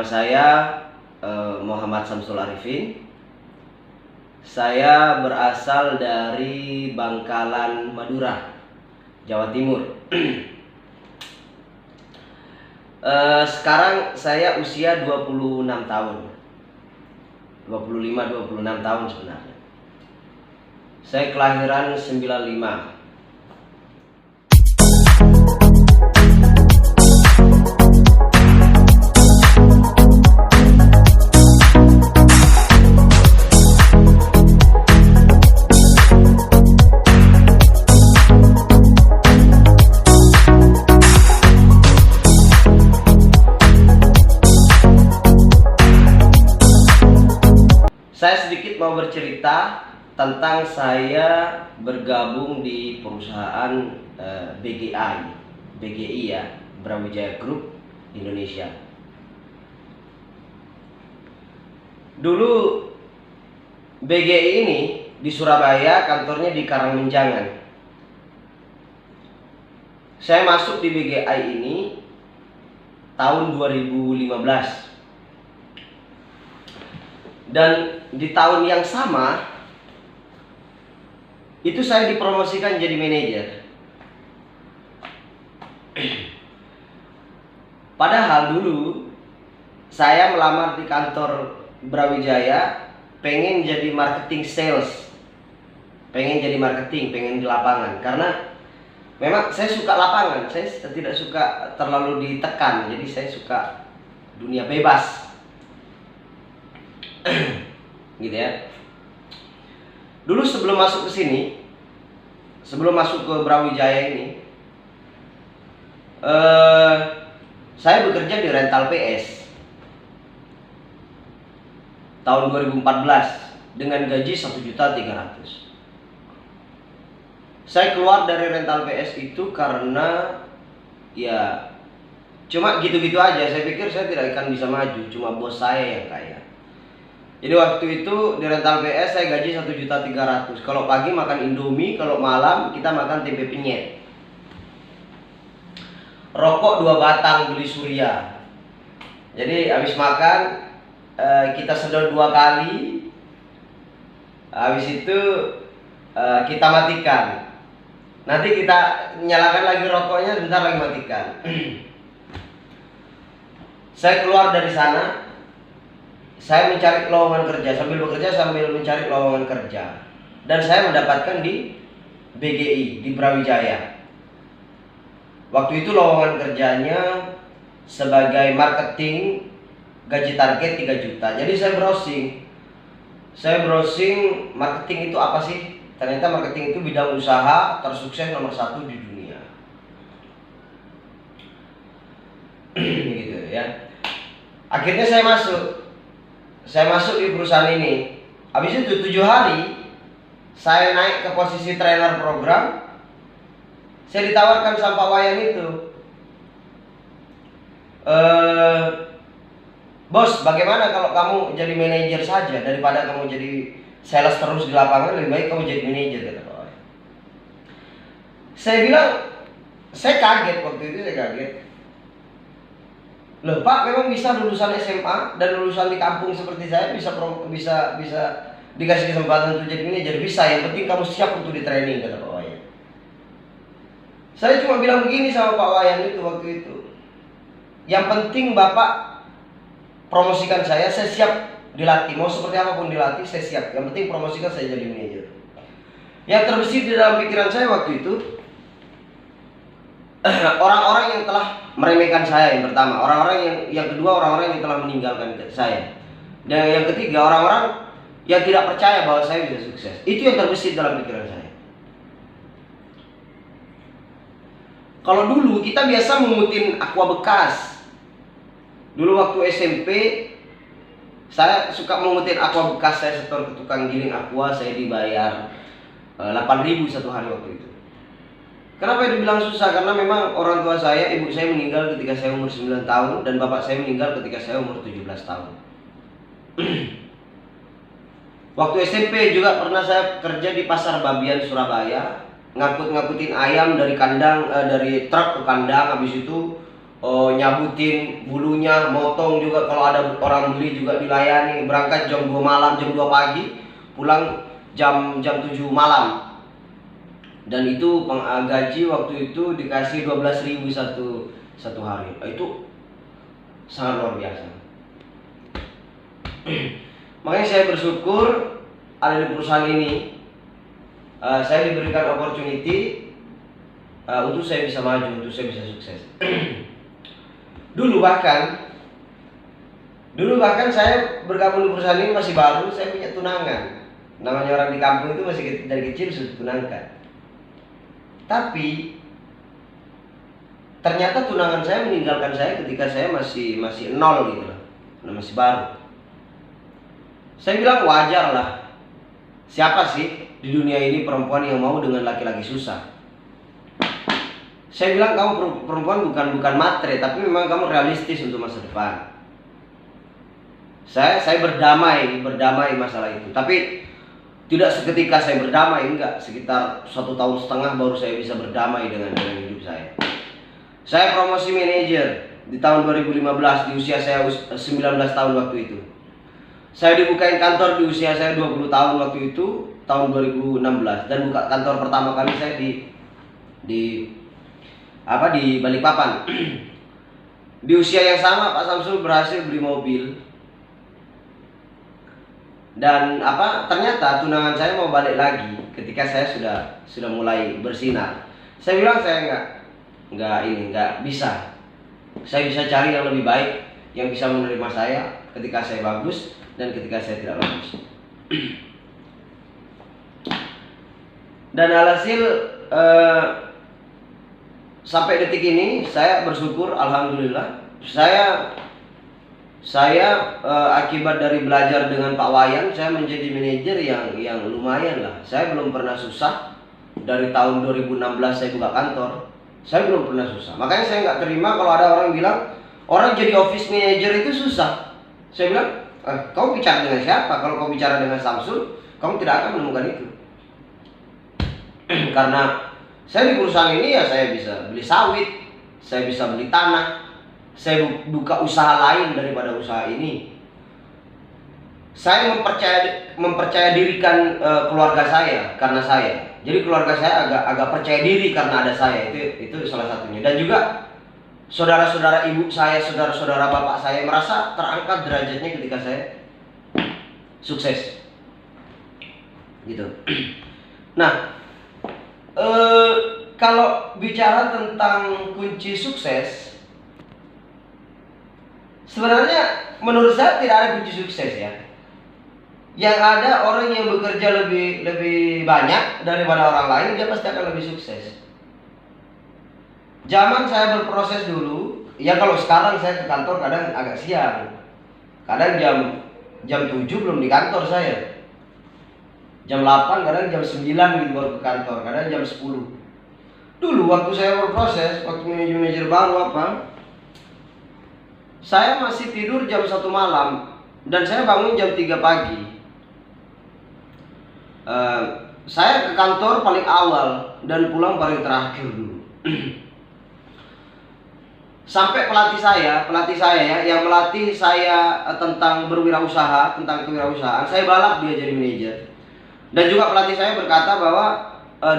saya Muhammad Samsul Arifin. Saya berasal dari Bangkalan, Madura, Jawa Timur. Sekarang saya usia 26 tahun. 25-26 tahun sebenarnya. Saya kelahiran 95. Saya sedikit mau bercerita tentang saya bergabung di perusahaan BGI ya, Brawijaya Group Indonesia. Dulu BGI ini di Surabaya, kantornya di Karangmenjangan. Saya masuk di BGI ini tahun 2015. Dan di tahun yang sama itu saya dipromosikan jadi manajer. Padahal dulu saya melamar di kantor Brawijaya pengen jadi marketing sales, pengen jadi marketing, pengen di lapangan. Karena memang saya suka lapangan, saya tidak suka terlalu ditekan, jadi saya suka dunia bebas. Gitu ya. Dulu sebelum masuk ke sini, sebelum masuk ke Brawijaya ini, saya bekerja di rental PS tahun 2014 dengan gaji 1.300.000. Saya keluar dari rental PS itu karena ya cuma gitu-gitu aja. Saya pikir saya tidak akan bisa maju, cuma bos saya yang kaya. Jadi waktu itu di rental PS saya gaji 1.300.000. Kalau pagi makan Indomie, kalau malam kita makan tempe penyet. Rokok 2 batang beli Surya. Jadi habis makan kita sedot 2 kali. Habis itu kita matikan. Nanti kita nyalakan lagi rokoknya, bentar lagi matikan. Saya keluar dari sana. Saya mencari lowongan kerja, sambil bekerja sambil mencari lowongan kerja. Dan saya mendapatkan di BGI, di Brawijaya. Waktu itu lowongan kerjanya sebagai marketing, gaji target 3 juta. Jadi saya browsing marketing itu apa sih? Ternyata marketing itu bidang usaha tersukses nomor 1 di dunia. Gitu ya. Akhirnya saya masuk di perusahaan ini. Habis itu 7 hari saya naik ke posisi trainer program. Saya ditawarkan sama Pak Wayan itu, bos, bagaimana kalau kamu jadi manajer saja daripada kamu jadi sales terus di lapangan, lebih baik kamu jadi manajer, kata Pak Wayan. Saya bilang, saya kaget waktu itu, saya kaget. Loh Pak, memang bisa lulusan SMA dan lulusan di kampung seperti saya bisa dikasih kesempatan untuk jadi manajer? Bisa, yang penting kamu siap untuk di training, kata Pak Wayan. Saya cuma bilang begini sama Pak Wayan itu waktu itu, yang penting Bapak promosikan saya siap dilatih, mau seperti apapun dilatih saya siap, yang penting promosikan saya jadi manajer. Yang terbesit di dalam pikiran saya waktu itu, orang-orang yang telah meremehkan saya, yang pertama, yang kedua orang-orang yang telah meninggalkan saya, dan yang ketiga orang-orang yang tidak percaya bahwa saya bisa sukses. Itu yang terbesit dalam pikiran saya. Kalau dulu kita biasa mengutin aqua bekas. Dulu waktu SMP saya suka mengutin aqua bekas, saya setor ke tukang giling aqua, saya dibayar 8.000 satu hari waktu itu. Kenapa dibilang susah? Karena memang orang tua saya, ibu saya meninggal ketika saya umur 9 tahun dan bapak saya meninggal ketika saya umur 17 tahun. Waktu SMP juga pernah saya kerja di Pasar Babian Surabaya, ngangkutin ayam dari kandang, dari truk ke kandang. Habis itu nyabutin bulunya, motong juga kalau ada orang beli juga dilayani. Berangkat jam 2 malam, jam 2 pagi, pulang jam 7 malam. Dan itu gaji waktu itu dikasih 12.000 satu hari. Itu sangat luar biasa. Makanya saya bersyukur ada di perusahaan ini. Saya diberikan opportunity untuk saya bisa maju, untuk saya bisa sukses. Dulu bahkan saya bergabung di perusahaan ini masih baru, saya punya tunangan. Namanya orang di kampung itu masih dari kecil sudah tunangkan. Tapi ternyata tunangan saya meninggalkan saya ketika saya masih nol gitu loh, masih baru. Saya bilang wajar lah. Siapa sih di dunia ini perempuan yang mau dengan laki-laki susah? Saya bilang kamu perempuan bukan matre, tapi memang kamu realistis untuk masa depan. Saya berdamai masalah itu. Tapi tidak seketika saya berdamai, enggak. Sekitar 1,5 tahun baru saya bisa berdamai dengan hidup saya. Saya promosi manajer di tahun 2015 di usia saya 19 tahun waktu itu. Saya dibukain kantor di usia saya 20 tahun waktu itu, tahun 2016, dan buka kantor pertama kali saya di Balikpapan. Di usia yang sama Pak Samsul berhasil beli mobil. Dan ternyata tunangan saya mau balik lagi ketika saya sudah mulai bersinar. Saya bilang saya nggak bisa. Saya bisa cari yang lebih baik, yang bisa menerima saya ketika saya bagus dan ketika saya tidak bagus. Dan alhasil sampai detik ini saya bersyukur, alhamdulillah. Saya akibat dari belajar dengan Pak Wayan, saya menjadi manajer yang lumayan lah. Saya belum pernah susah. Dari tahun 2016 saya buka kantor, saya belum pernah susah. Makanya saya nggak terima kalau ada orang bilang orang jadi office manager itu susah. Saya bilang, kau bicara dengan siapa? Kalau kau bicara dengan Samsul, kamu tidak akan menemukan itu. Karena saya di perusahaan ini ya saya bisa beli sawit, saya bisa beli tanah, saya buka usaha lain daripada usaha ini. Saya mempercaya dirikan keluarga saya karena saya. Jadi keluarga saya agak percaya diri karena ada saya. Itu salah satunya. Dan juga saudara-saudara ibu saya, saudara-saudara bapak saya merasa terangkat derajatnya ketika saya sukses. Gitu. Nah, kalau bicara tentang kunci sukses, sebenarnya menurut saya tidak ada kunci sukses ya. Yang ada orang yang bekerja lebih banyak daripada orang lain, dia pasti akan lebih sukses. Zaman saya berproses dulu, ya kalau sekarang saya ke kantor kadang agak siang. Kadang jam 7 belum di kantor saya. Jam 8, kadang jam 9 gitu baru ke kantor, kadang jam 10. Dulu waktu saya berproses, waktu manajer baru saya masih tidur jam 1 malam dan saya bangun jam 3 pagi. Saya ke kantor paling awal dan pulang paling terakhir dulu. Sampai pelatih saya ya, yang melatih saya tentang berwirausaha, tentang kewirausahaan, saya balap dia jadi manajer. Dan juga pelatih saya berkata bahwa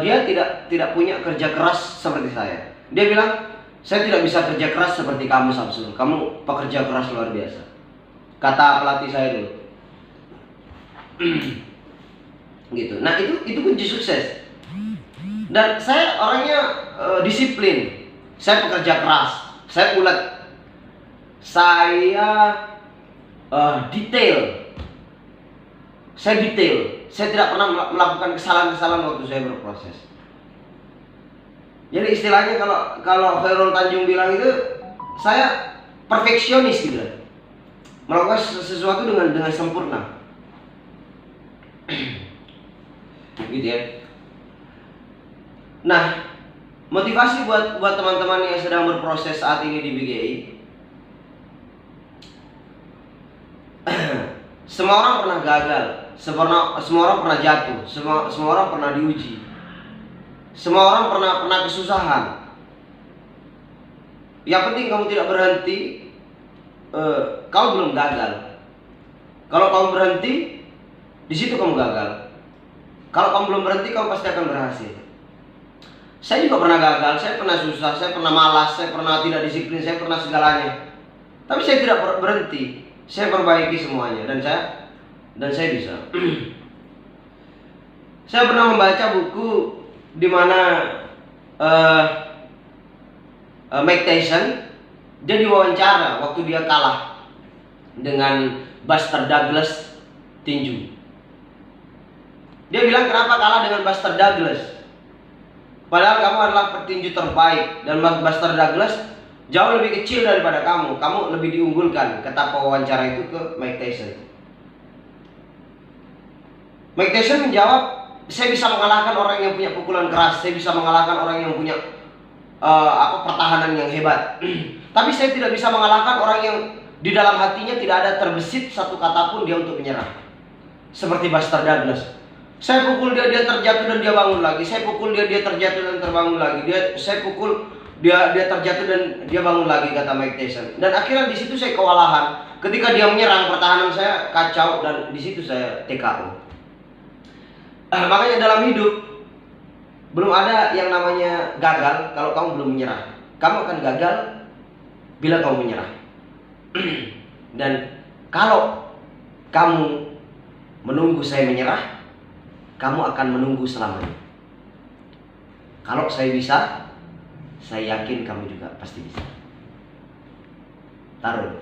dia tidak punya kerja keras seperti saya. Dia bilang, saya tidak bisa kerja keras seperti kamu Samsul, kamu pekerja keras luar biasa. Kata pelatih saya dulu. Gitu. Nah itu kunci sukses. Dan saya orangnya disiplin. Saya pekerja keras. Saya ulet. Saya detail. Saya tidak pernah melakukan kesalahan-kesalahan waktu saya berproses. Jadi istilahnya kalau Khairul Tanjung bilang itu, saya perfeksionis gitu. Melakukan sesuatu dengan sempurna. Gitu ya. Nah, motivasi buat teman-teman yang sedang berproses saat ini di BGI. Semua orang pernah gagal, semua orang pernah jatuh, semua orang pernah diuji. Semua orang pernah kesusahan. Yang penting kamu tidak berhenti, kau belum gagal. Kalau kamu berhenti, di situ kamu gagal. Kalau kamu belum berhenti, kamu pasti akan berhasil. Saya juga pernah gagal, saya pernah susah, saya pernah malas, saya pernah tidak disiplin, saya pernah segalanya. Tapi saya tidak berhenti, saya perbaiki semuanya dan saya bisa. Saya pernah membaca buku di mana Mike Tyson, dia diwawancara waktu dia kalah dengan Buster Douglas tinju. Dia bilang, kenapa kalah dengan Buster Douglas? Padahal kamu adalah petinju terbaik dan Buster Douglas jauh lebih kecil daripada kamu. Kamu lebih diunggulkan, kata pewawancara itu ke Mike Tyson. Mike Tyson menjawab, saya bisa mengalahkan orang yang punya pukulan keras, saya bisa mengalahkan orang yang punya pertahanan yang hebat. Tapi saya tidak bisa mengalahkan orang yang di dalam hatinya tidak ada terbesit satu kata pun dia untuk menyerah. Seperti Buster Douglas. Saya pukul dia, dia terjatuh dan dia bangun lagi. Saya pukul dia, dia terjatuh dan terbangun lagi. Saya pukul dia terjatuh dan dia bangun lagi, kata Mike Tyson. Dan akhirnya di situ saya kewalahan. Ketika dia menyerang, pertahanan saya kacau dan di situ saya TKO. Makanya dalam hidup belum ada yang namanya gagal kalau kamu belum menyerah. Kamu akan gagal bila kamu menyerah. Dan kalau kamu menunggu saya menyerah, kamu akan menunggu selamanya. Kalau saya bisa, saya yakin kamu juga pasti bisa. Taruh.